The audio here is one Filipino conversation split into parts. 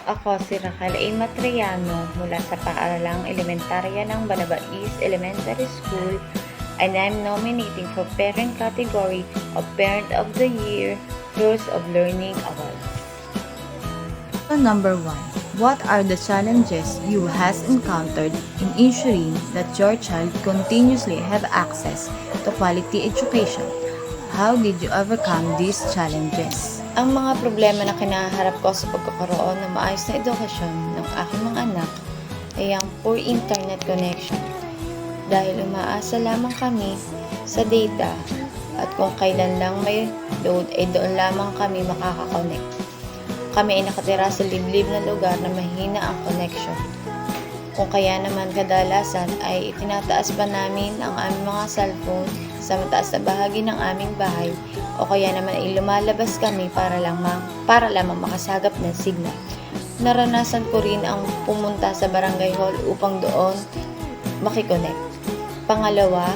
Ako si Raquel A. Matriano mula sa paaralang elementarya ng Banabais Elementary School, and I'm nominating for parent category of Parent of the Year Heroes of Learning Awards. Number 1. What are the challenges you has encountered in ensuring that your child continuously have access to quality education? How did you overcome these challenges? Ang mga problema na kinaharap ko sa pagkakaroon ng maayos na edukasyon ng aking mga anak ay ang poor internet connection. Dahil umaasa lamang kami sa data at kung kailan lang may load ay doon lamang kami makakakonect. Kami ay nakatira sa liblib na lugar na mahina ang connection. Kung kaya naman kadalasan ay itinataas pa namin ang aming mga cellphone sa mataas na bahagi ng aming bahay o kaya naman ay lumalabas kami para lamang makasagap ng signal. Naranasan ko rin ang pumunta sa barangay hall upang doon makikonnect. Pangalawa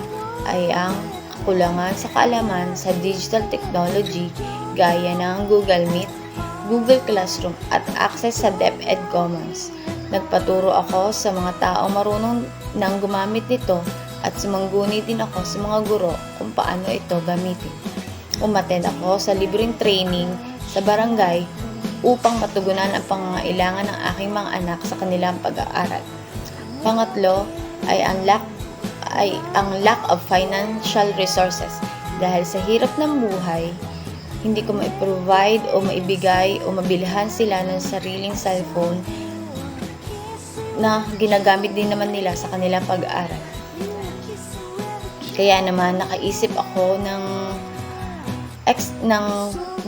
ay ang kakulangan sa kaalaman sa digital technology gaya ng Google Meet, Google Classroom at access sa DepEd Commons. Nagpaturo ako sa mga taong marunong nang gumamit nito at sumangguni din ako sa mga guro kung paano ito gamitin. Umattend ako sa libreng training sa barangay upang matugunan ang pangangailangan ng aking mga anak sa kanilang pag-aaral. Pangatlo ay ang lack of financial resources. Dahil sa hirap ng buhay, hindi ko mai-provide o maibigay o mabilhan sila ng sariling cellphone na ginagamit din naman nila sa kanilang pag-aaral. Kaya naman nakaisip ako ng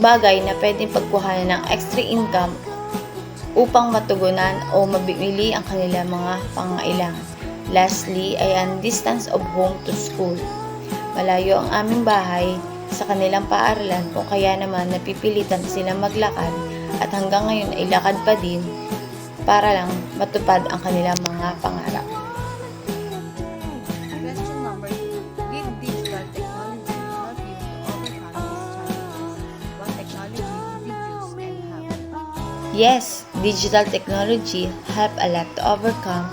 bagay na pwedeng pagkuhanan ng extra income upang matugunan o mabili ang kanilang mga pangangailangan. Lastly ay ang distance of home to school. Malayo ang aming bahay sa kanilang paaralan kung kaya naman napipilitan silang maglakad at hanggang ngayon ay lakad pa din para lang matupad ang kanilang mga pangarap. Question number 2. Did digital technology help you to overcome these challenges? What technology did you use and how? Yes, digital technology help a lot to overcome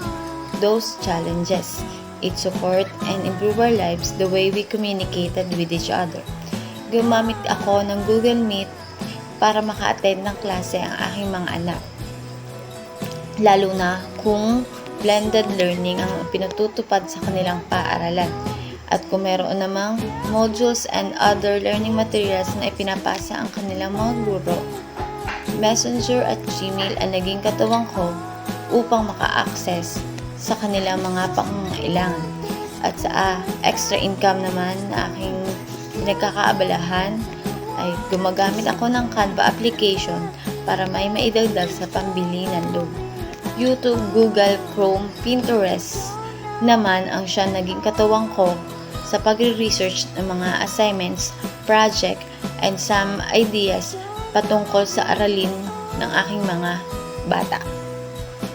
those challenges. It support and improve our lives the way we communicated with each other. Gumamit ako ng Google Meet para maka-attend ng klase ang aking mga anak. Lalo na kung blended learning ang pinatutupad sa kanilang paaralan. At kung meron namang modules and other learning materials na ipinapasa ang kanilang mga guro, Messenger at Gmail ang naging katuwang ko upang maka-access sa kanilang mga pangangailangan. At sa extra income naman na aking pinagkakaabalahan ay gumagamit ako ng Canva application para may maidagdag sa pambili ng load. YouTube, Google, Chrome, Pinterest naman ang siya naging katuwang ko sa pagre-research ng mga assignments, project, and some ideas patungkol sa aralin ng aking mga bata.